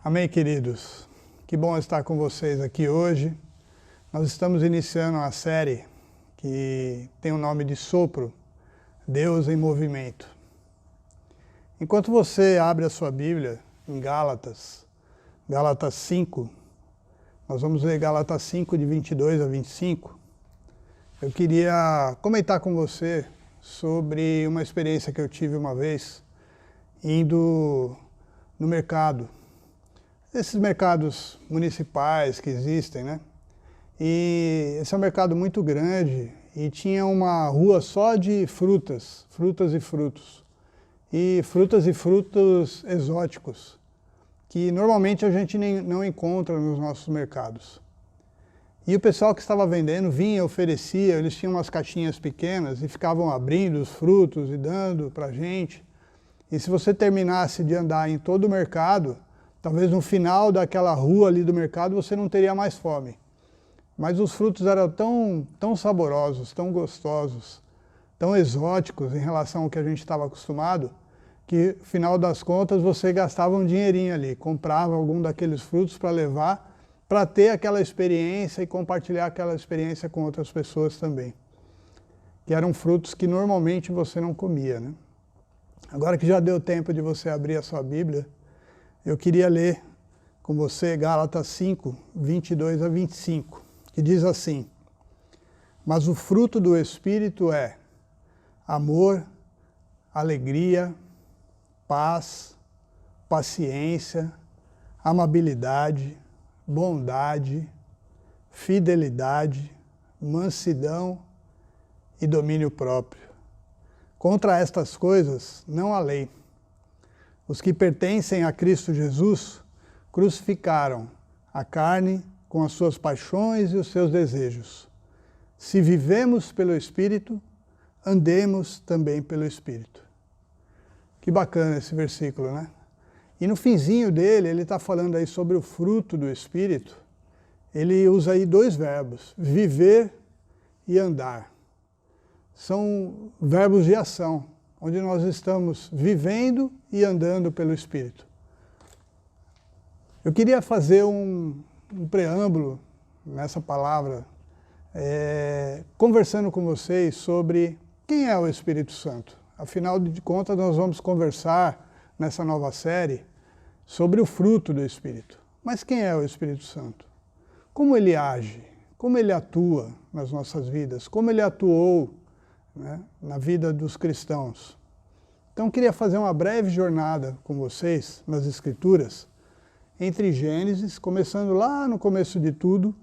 Amém, queridos? Que bom estar com vocês aqui hoje. Nós estamos iniciando uma série que tem o nome de Sopro, Deus em Movimento. Enquanto você abre a sua Bíblia em Gálatas 5, nós vamos ler Gálatas 5, de 22 a 25. Eu queria comentar com você sobre uma experiência que eu tive uma vez indo no mercado. Esses mercados municipais que existem, né? E esse é um mercado muito grande e tinha uma rua só de frutas e frutos. E frutos exóticos, que normalmente a gente não encontra nos nossos mercados. E o pessoal que estava vendendo vinha, oferecia, eles tinham umas caixinhas pequenas e ficavam abrindo os frutos e dando para a gente. E se você terminasse de andar em todo o mercado, talvez no final daquela rua ali do mercado você não teria mais fome. Mas os frutos eram tão saborosos, tão gostosos, tão exóticos em relação ao que a gente estava acostumado, que no final das contas você gastava um dinheirinho ali, comprava algum daqueles frutos para levar, para ter aquela experiência e compartilhar aquela experiência com outras pessoas também. Que eram frutos que normalmente você não comia, né? Agora que já deu tempo de você abrir a sua Bíblia, eu queria ler com você Gálatas 5, 22 a 25, que diz assim: Mas o fruto do Espírito é amor, alegria, paz, paciência, amabilidade, bondade, fidelidade, mansidão e domínio próprio. Contra estas coisas não há lei. Os que pertencem a Cristo Jesus crucificaram a carne com as suas paixões e os seus desejos. Se vivemos pelo Espírito, andemos também pelo Espírito. Que bacana esse versículo, né? E no finzinho dele, ele está falando aí sobre o fruto do Espírito. Ele usa aí dois verbos, viver e andar. São verbos de ação, onde nós estamos vivendo e andando pelo Espírito. Eu queria fazer um preâmbulo nessa palavra, conversando com vocês sobre quem é o Espírito Santo. Afinal de contas, nós vamos conversar nessa nova série sobre o fruto do Espírito. Mas quem é o Espírito Santo? Como ele age? Como ele atua nas nossas vidas? Como ele atuou, né, na vida dos cristãos? Então eu queria fazer uma breve jornada com vocês nas Escrituras, entre Gênesis, começando lá no começo de tudo,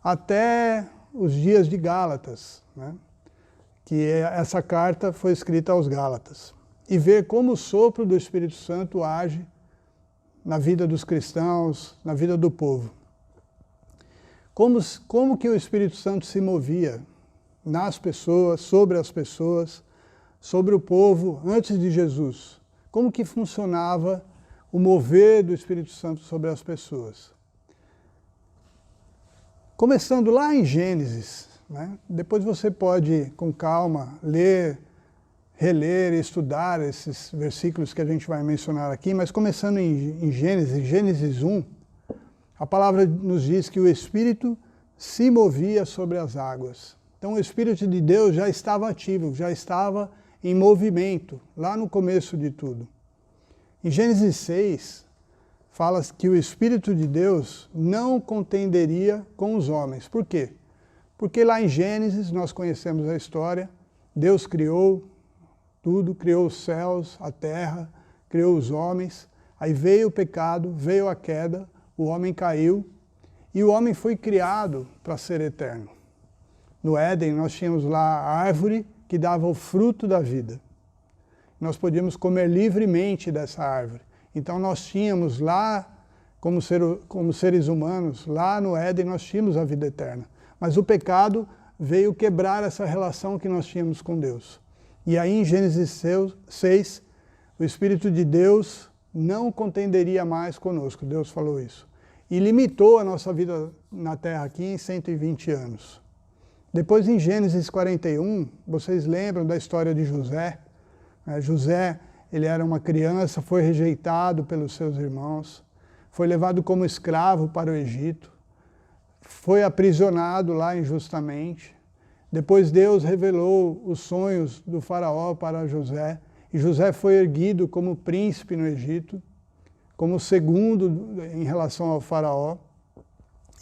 até os dias de Gálatas, né, que essa carta foi escrita aos Gálatas, e ver como o sopro do Espírito Santo age na vida dos cristãos, na vida do povo. Como que o Espírito Santo se movia nas pessoas, sobre o povo antes de Jesus. Como que funcionava o mover do Espírito Santo sobre as pessoas. Começando lá em Gênesis, né? Depois você pode, com calma, ler, reler e estudar esses versículos que a gente vai mencionar aqui, mas começando em Gênesis 1, a palavra nos diz que o Espírito se movia sobre as águas. Então o Espírito de Deus já estava ativo, já estava em movimento, lá no começo de tudo. Em Gênesis 6, fala que o Espírito de Deus não contenderia com os homens. Por quê? Porque lá em Gênesis, nós conhecemos a história, Deus criou tudo, criou os céus, a terra, criou os homens, aí veio o pecado, veio a queda, o homem caiu, e o homem foi criado para ser eterno. No Éden, nós tínhamos lá a árvore que dava o fruto da vida. Nós podíamos comer livremente dessa árvore. Então nós tínhamos lá, como seres humanos, lá no Éden nós tínhamos a vida eterna. Mas o pecado veio quebrar essa relação que nós tínhamos com Deus. E aí em Gênesis 6, o Espírito de Deus não contenderia mais conosco, Deus falou isso. E limitou a nossa vida na terra aqui em 120 anos. Depois em Gênesis 41, vocês lembram da história de José? José, ele era uma criança, foi rejeitado pelos seus irmãos. foi levado como escravo para o Egito, foi aprisionado lá injustamente. Depois Deus revelou os sonhos do faraó para José, e José foi erguido como príncipe no Egito, como segundo em relação ao faraó.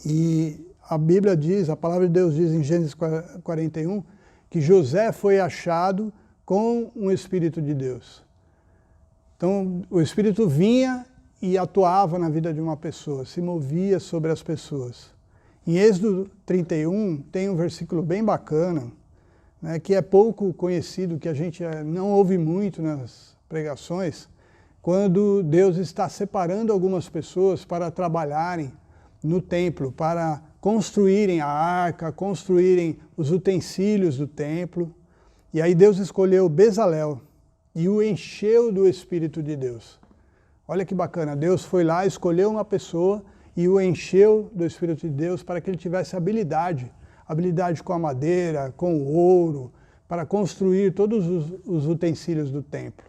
E a Bíblia diz, a palavra de Deus diz em Gênesis 41, que José foi achado com o Espírito de Deus. Então, o Espírito vinha e atuava na vida de uma pessoa, se movia sobre as pessoas. Em Êxodo 31 tem um versículo bem bacana, né, que é pouco conhecido, que a gente não ouve muito nas pregações, quando Deus está separando algumas pessoas para trabalharem no templo, para construírem a arca, construírem os utensílios do templo. E aí Deus escolheu Bezalel e o encheu do Espírito de Deus. Olha que bacana, Deus foi lá, escolheu uma pessoa e o encheu do Espírito de Deus para que ele tivesse habilidade com a madeira, com o ouro, para construir todos os utensílios do templo.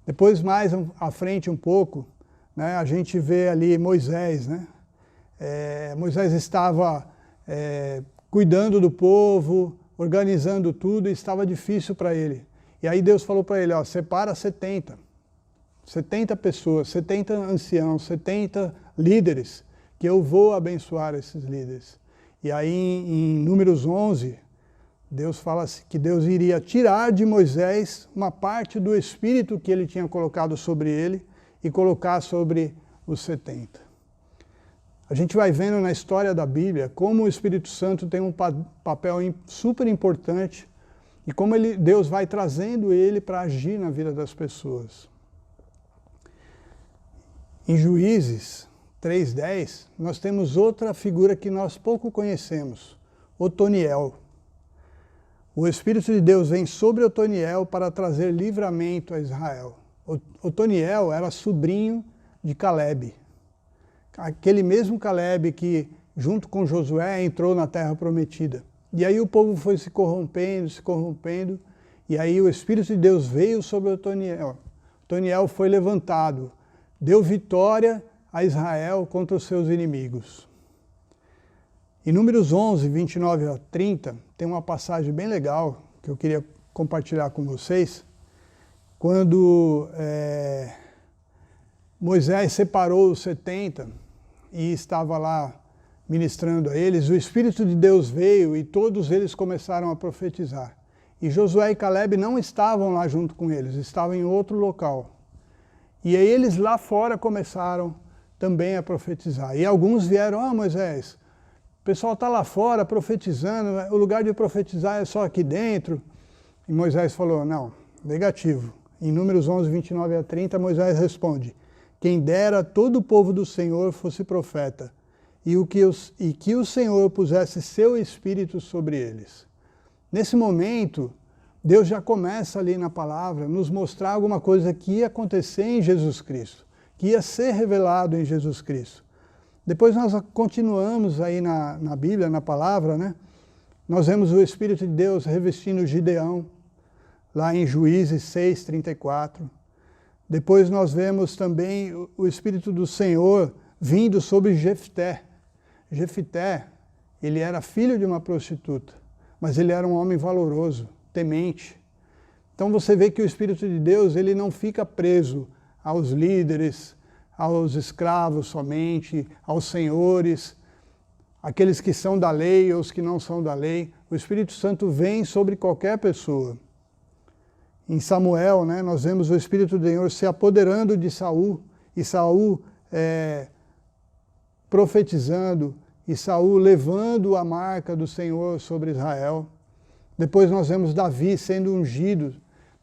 Depois, mais à frente um pouco, né, a gente vê ali Moisés, né? Moisés estava cuidando do povo, organizando tudo, e estava difícil para ele. E aí Deus falou para ele, ó, separa 70 pessoas, 70 anciãos, 70 líderes, que eu vou abençoar esses líderes. E aí em Números 11, Deus fala que Deus iria tirar de Moisés uma parte do Espírito que ele tinha colocado sobre ele e colocar sobre os 70. A gente vai vendo na história da Bíblia como o Espírito Santo tem um papel super importante e como Deus vai trazendo ele para agir na vida das pessoas. Em Juízes 3:10, nós temos outra figura que nós pouco conhecemos, Otoniel. O Espírito de Deus vem sobre Otoniel para trazer livramento a Israel. Otoniel era sobrinho de Calebe. Aquele mesmo Calebe que, junto com Josué, entrou na Terra Prometida. E aí o povo foi se corrompendo, e aí o Espírito de Deus veio sobre Otoniel. Otoniel foi levantado, deu vitória a Israel contra os seus inimigos. Em Números 11, 29 a 30, tem uma passagem bem legal que eu queria compartilhar com vocês. Quando Moisés separou os 70 e estava lá ministrando a eles, o Espírito de Deus veio e todos eles começaram a profetizar. E Josué e Calebe não estavam lá junto com eles, estavam em outro local. E aí eles lá fora começaram também a profetizar. E alguns vieram, Moisés, o pessoal está lá fora profetizando, o lugar de profetizar é só aqui dentro. E Moisés falou, não, negativo. Em Números 11, 29 a 30, Moisés responde, quem dera todo o povo do Senhor fosse profeta, e que o Senhor pusesse seu Espírito sobre eles. Nesse momento, Deus já começa ali na palavra nos mostrar alguma coisa que ia acontecer em Jesus Cristo, que ia ser revelado em Jesus Cristo. Depois nós continuamos aí na Bíblia, na palavra, né? Nós vemos o Espírito de Deus revestindo Gideão, lá em Juízes 6, 34. Depois nós vemos também o Espírito do Senhor vindo sobre Jefté. Jefté, ele era filho de uma prostituta, mas ele era um homem valoroso, temente. Então você vê que o Espírito de Deus, ele não fica preso aos líderes, aos escravos somente, aos senhores, aqueles que são da lei ou os que não são da lei. O Espírito Santo vem sobre qualquer pessoa. Em Samuel, né, nós vemos o Espírito do Senhor se apoderando de Saul, e Saul profetizando, e Saul levando a marca do Senhor sobre Israel. Depois nós vemos Davi sendo ungido,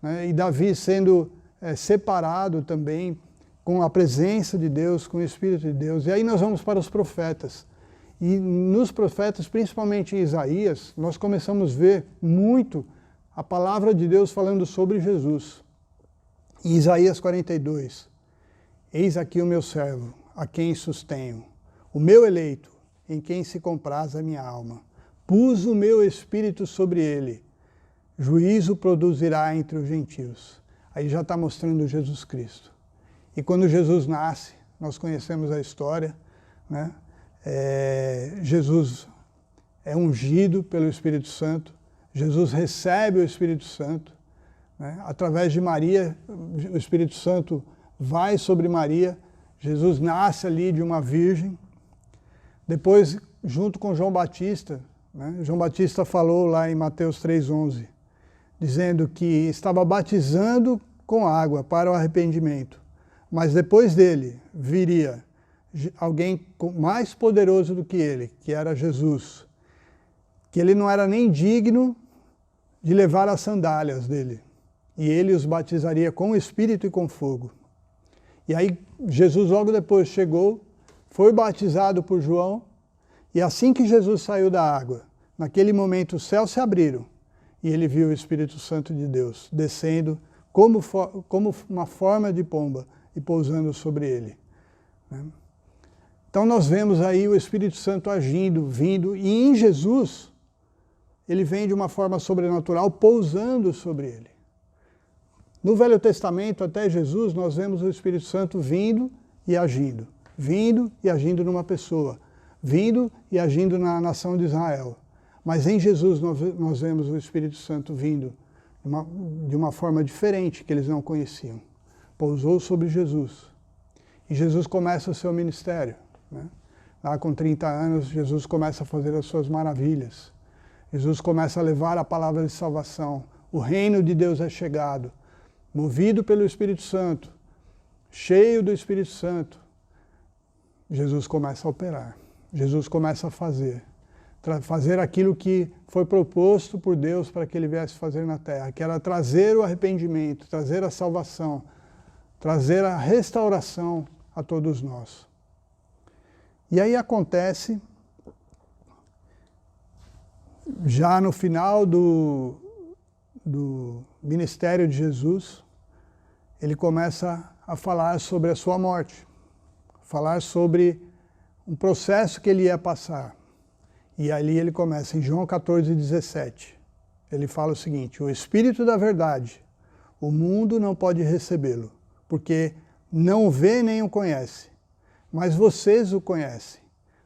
né, e Davi sendo separado também com a presença de Deus, com o Espírito de Deus. E aí nós vamos para os profetas. E nos profetas, principalmente em Isaías, nós começamos a ver muito a palavra de Deus falando sobre Jesus. Em Isaías 42, eis aqui o meu servo, a quem sustenho, o meu eleito, em quem se compraz a minha alma. Pus o meu espírito sobre ele, juízo produzirá entre os gentios. Aí já está mostrando Jesus Cristo. E quando Jesus nasce, nós conhecemos a história, né? Jesus é ungido pelo Espírito Santo, Jesus recebe o Espírito Santo, né? Através de Maria, o Espírito Santo vai sobre Maria, Jesus nasce ali de uma virgem. Depois, junto com João Batista, né? João Batista falou lá em Mateus 3,11, dizendo que estava batizando com água para o arrependimento, mas depois dele viria alguém mais poderoso do que ele, que era Jesus, que ele não era nem digno de levar as sandálias dele, e ele os batizaria com o Espírito e com fogo. E aí Jesus logo depois chegou, foi batizado por João, e assim que Jesus saiu da água, naquele momento os céus se abriram, e ele viu o Espírito Santo de Deus descendo como uma forma de pomba e pousando sobre ele, né? Então nós vemos aí o Espírito Santo agindo, vindo, e em Jesus ele vem de uma forma sobrenatural, pousando sobre ele. No Velho Testamento, até Jesus, nós vemos o Espírito Santo vindo e agindo numa pessoa, vindo e agindo na nação de Israel. Mas em Jesus nós vemos o Espírito Santo vindo de uma forma diferente que eles não conheciam. Pousou sobre Jesus. E Jesus começa o seu ministério, né? Lá com 30 anos, Jesus começa a fazer as suas maravilhas. Jesus começa a levar a palavra de salvação. O reino de Deus é chegado. Movido pelo Espírito Santo, cheio do Espírito Santo, Jesus começa a operar. Jesus começa a fazer aquilo que foi proposto por Deus para que ele viesse fazer na terra, que era trazer o arrependimento, trazer a salvação, trazer a restauração a todos nós. E aí acontece, já no final do ministério de Jesus, ele começa a falar sobre a sua morte, falar sobre um processo que ele ia passar. E ali ele começa, em João 14,17. Ele fala o seguinte: o Espírito da verdade, o mundo não pode recebê-lo, porque não o vê nem o conhece. Mas vocês o conhecem,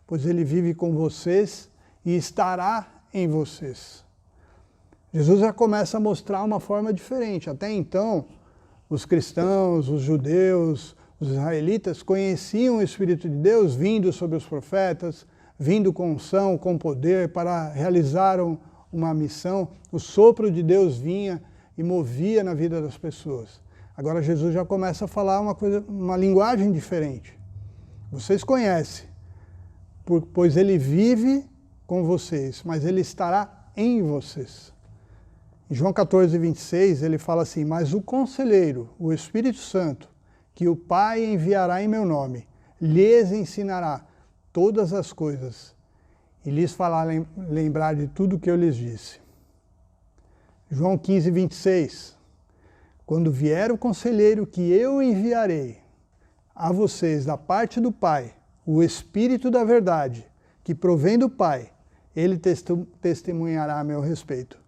pois ele vive com vocês e estará em vocês. Jesus já começa a mostrar uma forma diferente. Até então, os cristãos, os judeus, os israelitas conheciam o Espírito de Deus vindo sobre os profetas, vindo com unção, com poder, para realizar uma missão. O sopro de Deus vinha e movia na vida das pessoas. Agora Jesus já começa a falar uma linguagem diferente. Vocês conhecem, pois ele vive com vocês, mas ele estará em vocês. Em João 14,26, ele fala assim: mas o Conselheiro, o Espírito Santo, que o Pai enviará em meu nome, lhes ensinará todas as coisas e lhes fará lembrar de tudo o que eu lhes disse. João 15,26, quando vier o Conselheiro que eu enviarei a vocês da parte do Pai, o Espírito da verdade, que provém do Pai, ele testemunhará a meu respeito.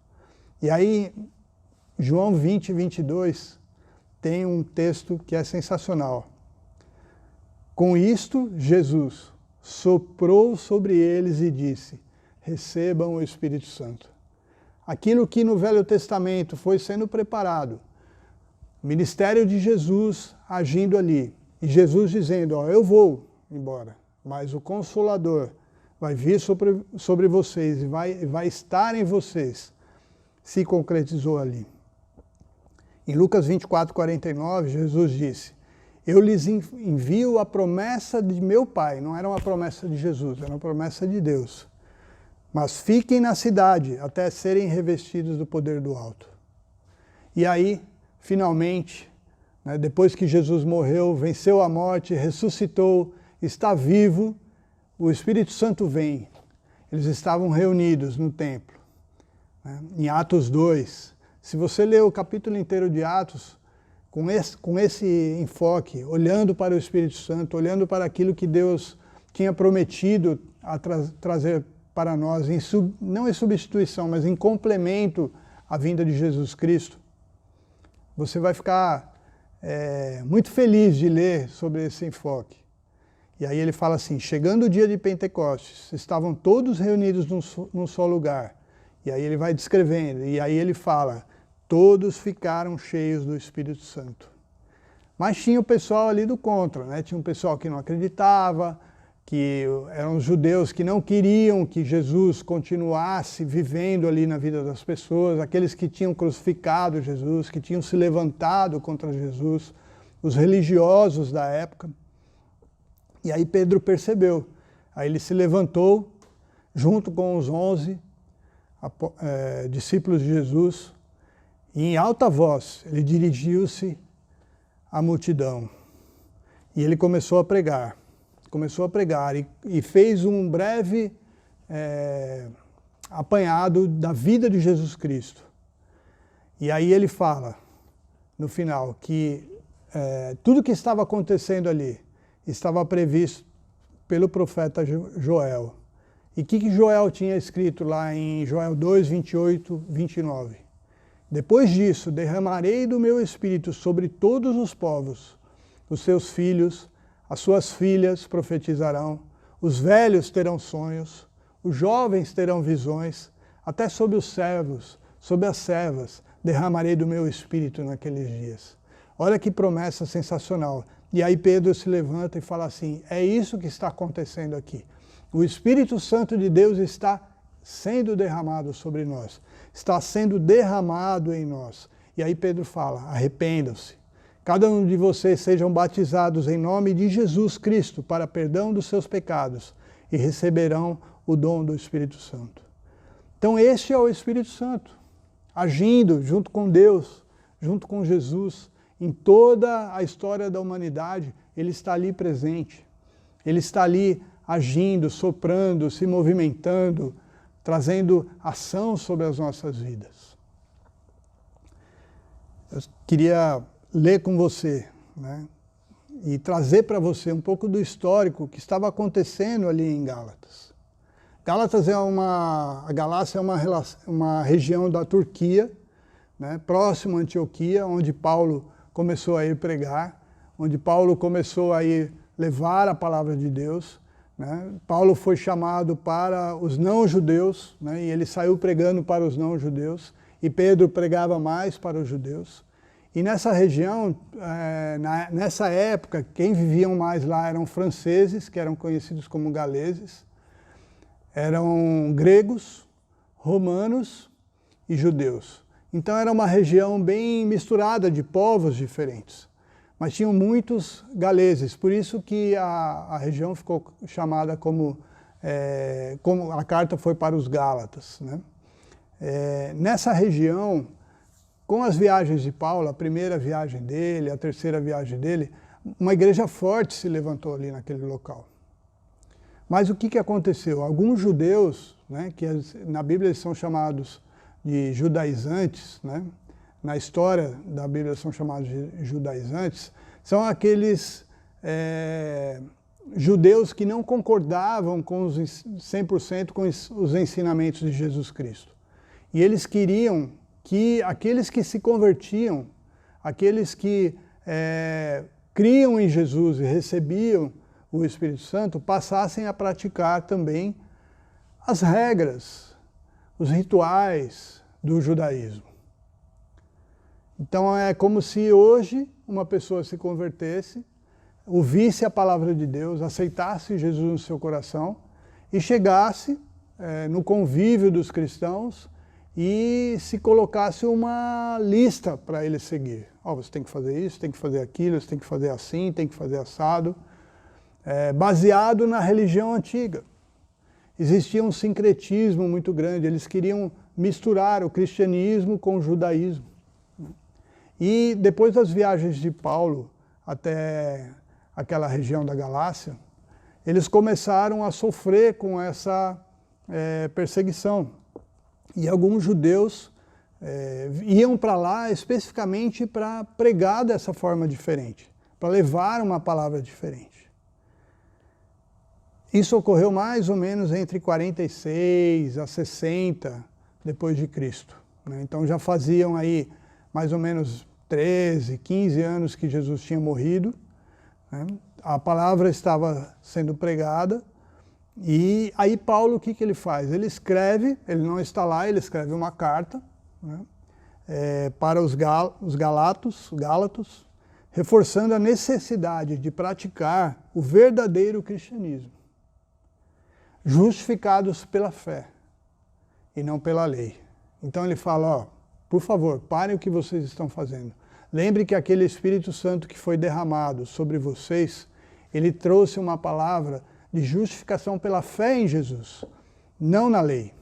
E aí, João 20:22, tem um texto que é sensacional. Com isto, Jesus soprou sobre eles e disse: recebam o Espírito Santo. Aquilo que no Velho Testamento foi sendo preparado, o ministério de Jesus agindo ali, e Jesus dizendo: ó, eu vou embora, mas o Consolador vai vir sobre vocês e vai estar em vocês, se concretizou ali. Em Lucas 24:49, Jesus disse: eu lhes envio a promessa de meu Pai. Não era uma promessa de Jesus, era uma promessa de Deus. Mas fiquem na cidade até serem revestidos do poder do alto. E aí, finalmente, né, depois que Jesus morreu, venceu a morte, ressuscitou, está vivo, o Espírito Santo vem. Eles estavam reunidos no templo, né, em Atos 2. Se você ler o capítulo inteiro de Atos, com esse enfoque, olhando para o Espírito Santo, olhando para aquilo que Deus tinha prometido a trazer para nós, não em substituição, mas em complemento à vinda de Jesus Cristo, você vai ficar muito feliz de ler sobre esse enfoque. E aí ele fala assim, chegando o dia de Pentecostes, estavam todos reunidos num só lugar. E aí ele vai descrevendo, e aí ele fala, todos ficaram cheios do Espírito Santo. Mas tinha o pessoal ali do contra, né? Tinha um pessoal que não acreditava, que eram os judeus que não queriam que Jesus continuasse vivendo ali na vida das pessoas, aqueles que tinham crucificado Jesus, que tinham se levantado contra Jesus, os religiosos da época. E aí Pedro percebeu, aí ele se levantou junto com os 11 discípulos de Jesus e em alta voz ele dirigiu-se à multidão e ele começou a pregar e fez um breve apanhado da vida de Jesus Cristo. E aí ele fala, no final, que tudo que estava acontecendo ali estava previsto pelo profeta Joel. E o que Joel tinha escrito lá em Joel 2, 28, 29? Depois disso, derramarei do meu espírito sobre todos os povos. Os seus filhos, as suas filhas profetizarão, os velhos terão sonhos, os jovens terão visões, até sobre os servos, sobre as servas, derramarei do meu espírito naqueles dias. Olha que promessa sensacional. E aí Pedro se levanta e fala assim, é isso que está acontecendo aqui. O Espírito Santo de Deus está sendo derramado sobre nós, está sendo derramado em nós. E aí Pedro fala, arrependam-se. Cada um de vocês sejam batizados em nome de Jesus Cristo para perdão dos seus pecados e receberão o dom do Espírito Santo. Então este é o Espírito Santo, agindo junto com Deus, junto com Jesus, em toda a história da humanidade, ele está ali presente. Ele está ali agindo, soprando, se movimentando, trazendo ação sobre as nossas vidas. Eu queria ler com você, né, e trazer para você um pouco do histórico que estava acontecendo ali em Gálatas. A Galácia é uma região da Turquia, né, próximo a Antioquia, onde Paulo começou a ir pregar, onde Paulo começou a ir levar a palavra de Deus. Né? Paulo foi chamado para os não-judeus, né? E ele saiu pregando para os não-judeus, e Pedro pregava mais para os judeus. E nessa região, nessa época, quem viviam mais lá eram franceses, que eram conhecidos como galeses, eram gregos, romanos e judeus. Então era uma região bem misturada de povos diferentes, mas tinham muitos galeses, por isso que a região ficou chamada como a carta foi para os Gálatas. Né? Nessa região, com as viagens de Paulo, a primeira viagem dele, a terceira viagem dele, uma igreja forte se levantou ali naquele local. Mas o que aconteceu? Alguns judeus, né, que na Bíblia eles são chamados de judaizantes, né? Na história da Bíblia são chamados de judaizantes, são aqueles judeus que não concordavam com 100% com os ensinamentos de Jesus Cristo. E eles queriam que aqueles que se convertiam, aqueles que criam em Jesus e recebiam o Espírito Santo, passassem a praticar também as regras, os rituais do judaísmo. Então é como se hoje uma pessoa se convertesse, ouvisse a palavra de Deus, aceitasse Jesus no seu coração e chegasse no convívio dos cristãos e se colocasse uma lista para ele seguir. Você tem que fazer isso, tem que fazer aquilo, você tem que fazer assim, tem que fazer assado, baseado na religião antiga. Existia um sincretismo muito grande, eles queriam misturar o cristianismo com o judaísmo. E depois das viagens de Paulo até aquela região da Galácia, eles começaram a sofrer com essa perseguição. E alguns judeus iam para lá especificamente para pregar dessa forma diferente, para levar uma palavra diferente. Isso ocorreu mais ou menos entre 46 a 60 depois de Cristo. Né? Então já faziam aí mais ou menos 13, 15 anos que Jesus tinha morrido. né? A palavra estava sendo pregada, e aí Paulo, o que ele faz? Ele escreve, ele não está lá, ele escreve uma carta, né, para os Gálatas, reforçando a necessidade de praticar o verdadeiro cristianismo, justificados pela fé e não pela lei. Então ele fala, ó, por favor, parem o que vocês estão fazendo. Lembre que aquele Espírito Santo que foi derramado sobre vocês, ele trouxe uma palavra de justificação pela fé em Jesus, não na lei.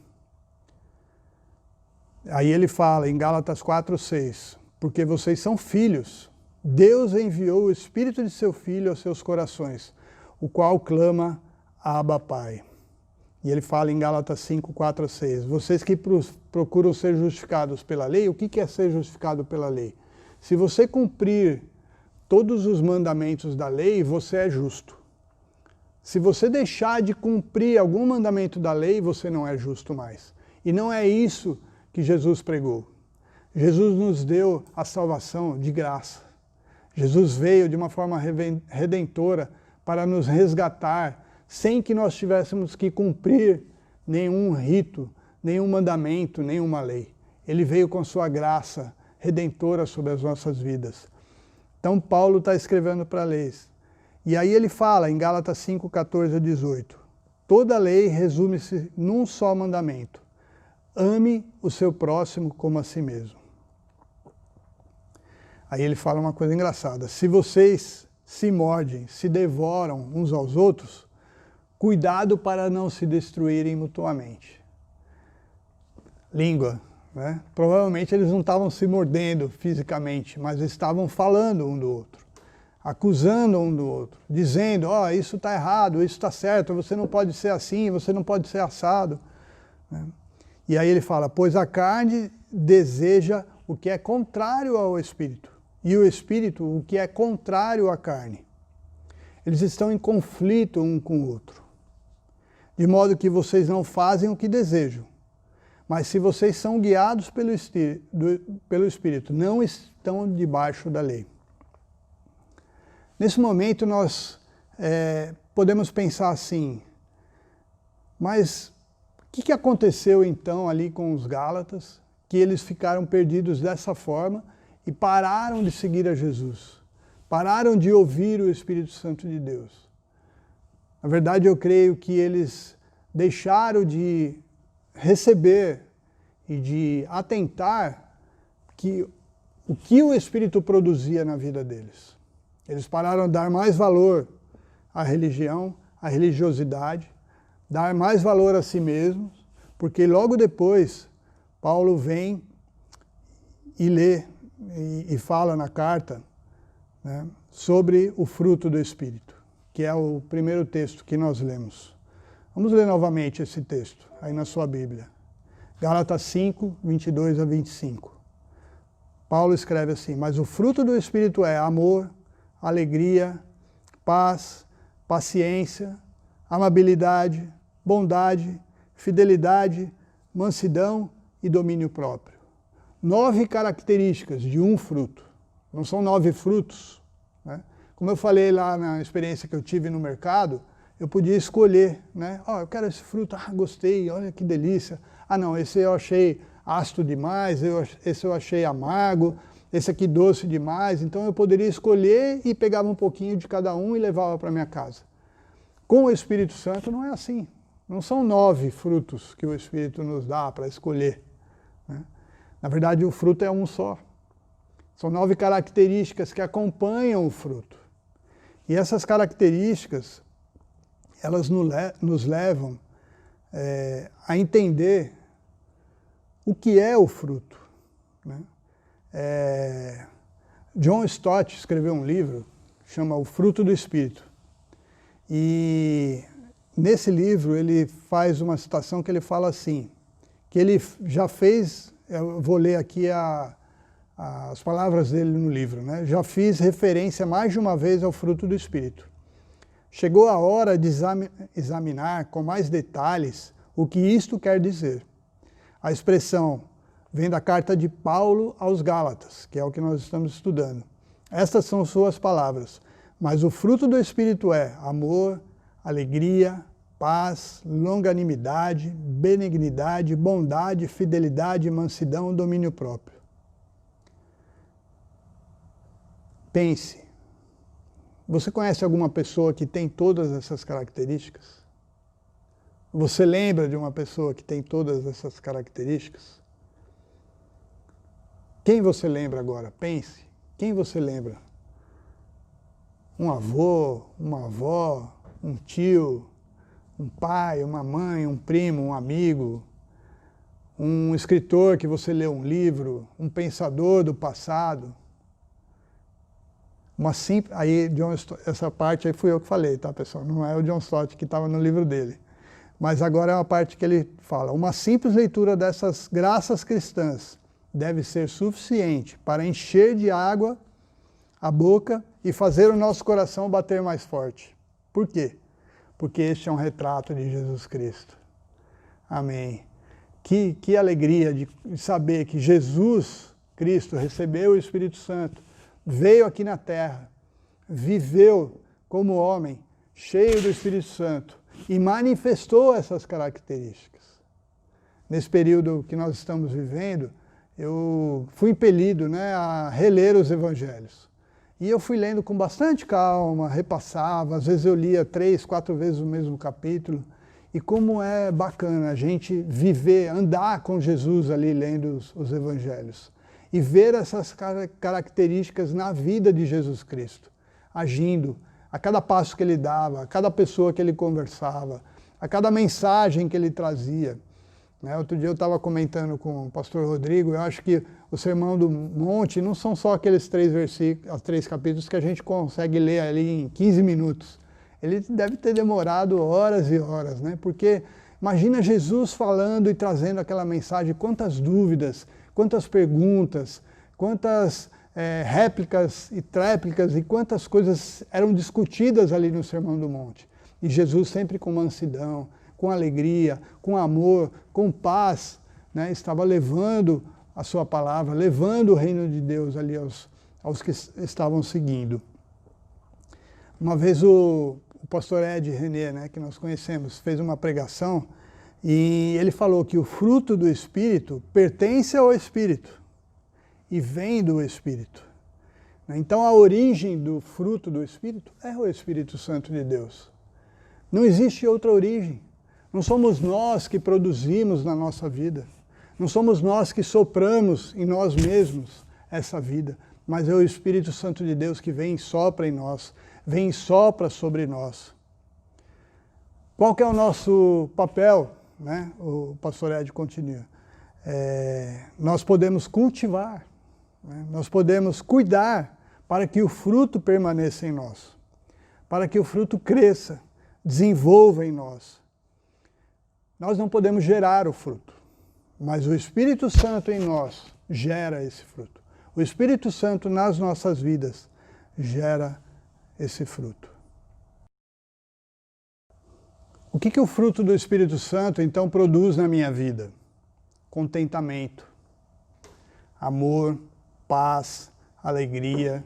Aí ele fala em Gálatas 4:6, porque vocês são filhos, Deus enviou o Espírito de seu Filho aos seus corações, o qual clama, Abba, Pai. E ele fala em Gálatas 5:4-6, vocês que procuram ser justificados pela lei, o que é ser justificado pela lei? Se você cumprir todos os mandamentos da lei, você é justo. Se você deixar de cumprir algum mandamento da lei, você não é justo mais. E não é isso que Jesus pregou. Jesus nos deu a salvação de graça. Jesus veio de uma forma redentora para nos resgatar, sem que nós tivéssemos que cumprir nenhum rito, nenhum mandamento, nenhuma lei. Ele veio com sua graça redentora sobre as nossas vidas. Então Paulo está escrevendo para leis. E aí ele fala em Gálatas 5:14-18, toda lei resume-se num só mandamento, ame o seu próximo como a si mesmo. Aí ele fala uma coisa engraçada, se vocês se mordem, se devoram uns aos outros, cuidado para não se destruírem mutuamente. Língua, né? Provavelmente eles não estavam se mordendo fisicamente, mas estavam falando um do outro, acusando um do outro, dizendo, ó, isso está errado, isso está certo, você não pode ser assim, você não pode ser assado. Né? E aí ele fala, pois a carne deseja o que é contrário ao Espírito, e o Espírito o que é contrário à carne. Eles estão em conflito um com o outro, de modo que vocês não fazem o que desejam. Mas se vocês são guiados pelo Espírito, não estão debaixo da lei. Nesse momento nós podemos pensar assim, mas o que aconteceu então ali com os Gálatas, que eles ficaram perdidos dessa forma e pararam de seguir a Jesus, pararam de ouvir o Espírito Santo de Deus? Na verdade eu creio que eles deixaram de receber e de atentar o que o Espírito produzia na vida deles. Eles pararam de dar mais valor à religião, à religiosidade, dar mais valor a si mesmos, porque logo depois Paulo vem e lê e fala na carta, né, sobre o fruto do Espírito, que é o primeiro texto que nós lemos. Vamos ler novamente esse texto, aí na sua Bíblia. Gálatas 5:22-25. Paulo escreve assim, mas o fruto do Espírito é amor, alegria, paz, paciência, amabilidade, bondade, fidelidade, mansidão e domínio próprio. 9 características de um fruto. Não são 9 frutos, né? Como eu falei lá na experiência que eu tive no mercado, eu podia escolher, né? Eu quero esse fruto, gostei, olha que delícia. Não, esse eu achei ácido demais, esse eu achei amargo, esse aqui doce demais. Então eu poderia escolher e pegava um pouquinho de cada um e levava para minha casa. Com o Espírito Santo não é assim. Não são 9 frutos que o Espírito nos dá para escolher, né? Na verdade o fruto é um só. São 9 características que acompanham o fruto. E essas características, elas nos levam a entender o que é o fruto, né? John Stott escreveu um livro, chama O Fruto do Espírito. E nesse livro ele faz uma citação que ele fala assim, que ele já fez, eu vou ler aqui as palavras dele no livro, né? Já fiz referência mais de uma vez ao fruto do Espírito. Chegou a hora de examinar com mais detalhes o que isto quer dizer. A expressão vem da carta de Paulo aos Gálatas, que é o que nós estamos estudando. Estas são suas palavras. Mas o fruto do Espírito é amor, alegria, paz, longanimidade, benignidade, bondade, fidelidade, mansidão, domínio próprio. Pense, você conhece alguma pessoa que tem todas essas características? Você lembra de uma pessoa que tem todas essas características? Quem você lembra agora? Pense, quem você lembra? Um avô, uma avó, um tio, um pai, uma mãe, um primo, um amigo, um escritor que você leu um livro, um pensador do passado. Aí, essa parte aí fui eu que falei, tá, pessoal? Não é o John Stott que estava no livro dele. Mas agora é uma parte que ele fala. Uma simples leitura dessas graças cristãs deve ser suficiente para encher de água a boca e fazer o nosso coração bater mais forte. Por quê? Porque este é um retrato de Jesus Cristo. Amém. Que alegria de saber que Jesus Cristo recebeu o Espírito Santo, veio aqui na terra, viveu como homem, cheio do Espírito Santo, e manifestou essas características. Nesse período que nós estamos vivendo, eu fui impelido, né, a reler os evangelhos. E eu fui lendo com bastante calma, repassava, às vezes eu lia 3, 4 vezes o mesmo capítulo. E como é bacana a gente viver, andar com Jesus ali lendo os evangelhos. E ver essas características na vida de Jesus Cristo, agindo, a cada passo que ele dava, a cada pessoa que ele conversava, a cada mensagem que ele trazia. Outro dia eu estava comentando com o pastor Rodrigo, eu acho que o Sermão do Monte não são só aqueles 3 versículos, 3 capítulos que a gente consegue ler ali em 15 minutos. Ele deve ter demorado horas e horas, né? Porque imagina Jesus falando e trazendo aquela mensagem, quantas dúvidas, quantas perguntas, quantas réplicas e tréplicas e quantas coisas eram discutidas ali no Sermão do Monte. E Jesus sempre com mansidão, com alegria, com amor, com paz, né, estava levando a sua palavra, levando o reino de Deus ali aos que estavam seguindo. Uma vez o pastor Ed René, né, que nós conhecemos, fez uma pregação e ele falou que o fruto do Espírito pertence ao Espírito e vem do Espírito. Então a origem do fruto do Espírito é o Espírito Santo de Deus. Não existe outra origem. Não somos nós que produzimos na nossa vida. Não somos nós que sopramos em nós mesmos essa vida. Mas é o Espírito Santo de Deus que vem e sopra em nós. Vem e sopra sobre nós. Qual que é o nosso papel? Né? O pastor Ed continua. Nós podemos cultivar. Né? Nós podemos cuidar para que o fruto permaneça em nós. Para que o fruto cresça, desenvolva em nós. Nós não podemos gerar o fruto, mas o Espírito Santo em nós gera esse fruto. O Espírito Santo nas nossas vidas gera esse fruto. O que o fruto do Espírito Santo então produz na minha vida? Contentamento, amor, paz, alegria.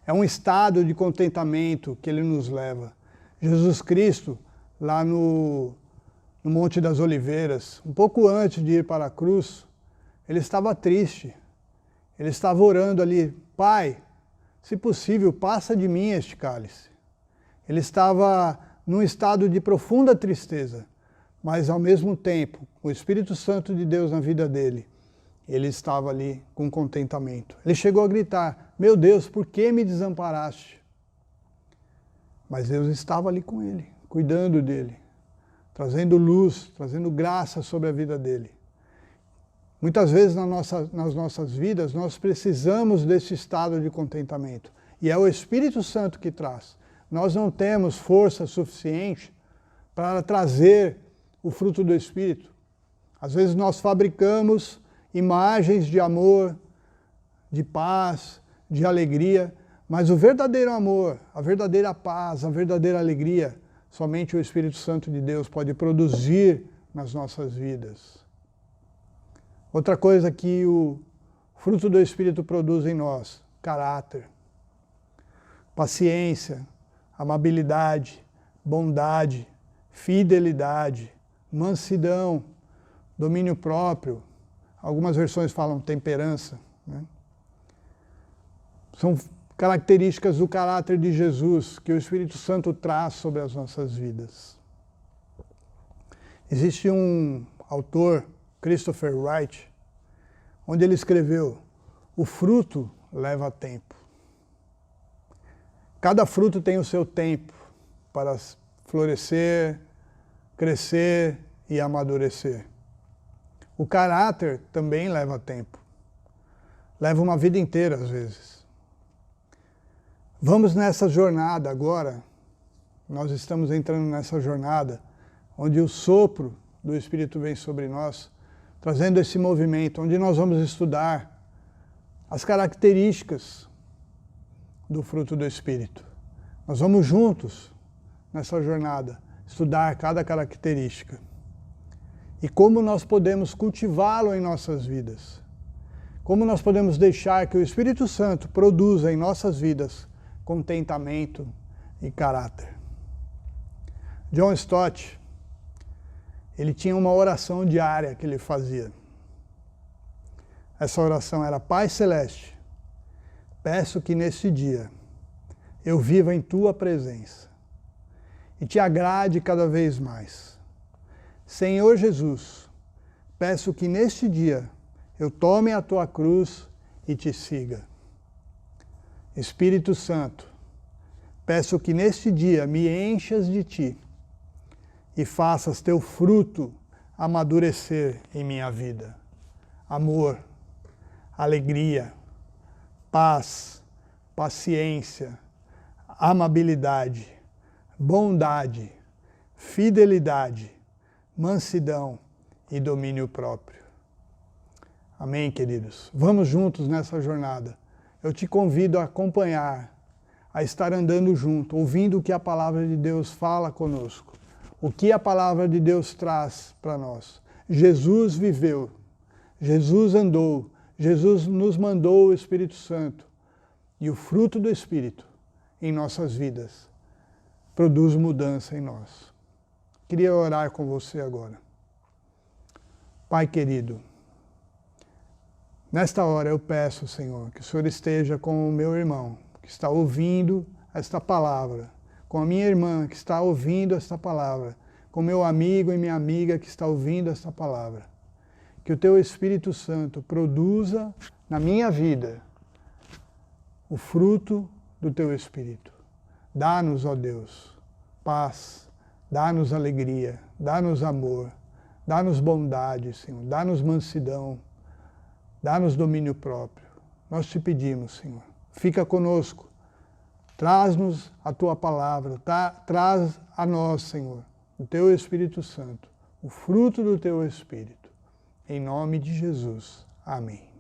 É um estado de contentamento que ele nos leva. Jesus Cristo, lá no Monte das Oliveiras, um pouco antes de ir para a cruz, ele estava triste. Ele estava orando ali, Pai, se possível, passa de mim este cálice. Ele estava num estado de profunda tristeza, mas ao mesmo tempo, o Espírito Santo de Deus na vida dele, ele estava ali com contentamento. Ele chegou a gritar, meu Deus, por que me desamparaste? Mas Deus estava ali com ele, cuidando dele, trazendo luz, trazendo graça sobre a vida dele. Muitas vezes nas nossas vidas nós precisamos desse estado de contentamento. E é o Espírito Santo que traz. Nós não temos força suficiente para trazer o fruto do Espírito. Às vezes nós fabricamos imagens de amor, de paz, de alegria, mas o verdadeiro amor, a verdadeira paz, a verdadeira alegria, somente o Espírito Santo de Deus pode produzir nas nossas vidas. Outra coisa que o fruto do Espírito produz em nós, caráter. paciência, amabilidade, bondade, fidelidade, mansidão, domínio próprio. Algumas versões falam temperança, né? São características do caráter de Jesus que o Espírito Santo traz sobre as nossas vidas. Existe um autor, Christopher Wright, onde ele escreveu: o fruto leva tempo. Cada fruto tem o seu tempo para florescer, crescer e amadurecer. O caráter também leva tempo. Leva uma vida inteira, às vezes. Vamos nessa jornada agora. Nós estamos entrando nessa jornada onde o sopro do Espírito vem sobre nós, trazendo esse movimento, onde nós vamos estudar as características do fruto do Espírito. Nós vamos juntos nessa jornada estudar cada característica e como nós podemos cultivá-lo em nossas vidas. Como nós podemos deixar que o Espírito Santo produza em nossas vidas contentamento e caráter. John Stott, ele tinha uma oração diária que ele fazia. Essa oração era: Pai Celeste, peço que neste dia eu viva em Tua presença e Te agrade cada vez mais. Senhor Jesus, peço que neste dia eu tome a Tua cruz e Te siga. Espírito Santo, peço que neste dia me enchas de Ti e faças Teu fruto amadurecer em minha vida. Amor, alegria, paz, paciência, amabilidade, bondade, fidelidade, mansidão e domínio próprio. Amém, queridos? Vamos juntos nessa jornada. Eu te convido a acompanhar, a estar andando junto, ouvindo o que a palavra de Deus fala conosco, o que a palavra de Deus traz para nós. Jesus viveu, Jesus andou, Jesus nos mandou o Espírito Santo e o fruto do Espírito em nossas vidas produz mudança em nós. Queria orar com você agora. Pai querido, nesta hora eu peço, Senhor, que o Senhor esteja com o meu irmão que está ouvindo esta palavra, com a minha irmã que está ouvindo esta palavra, com meu amigo e minha amiga que está ouvindo esta palavra. Que o Teu Espírito Santo produza na minha vida o fruto do Teu Espírito. Dá-nos, ó Deus, paz, dá-nos alegria, dá-nos amor, dá-nos bondade, Senhor, dá-nos mansidão, dá-nos domínio próprio. Nós te pedimos, Senhor, fica conosco, traz-nos a Tua palavra, traz a nós, Senhor, o Teu Espírito Santo, o fruto do Teu Espírito. Em nome de Jesus. Amém.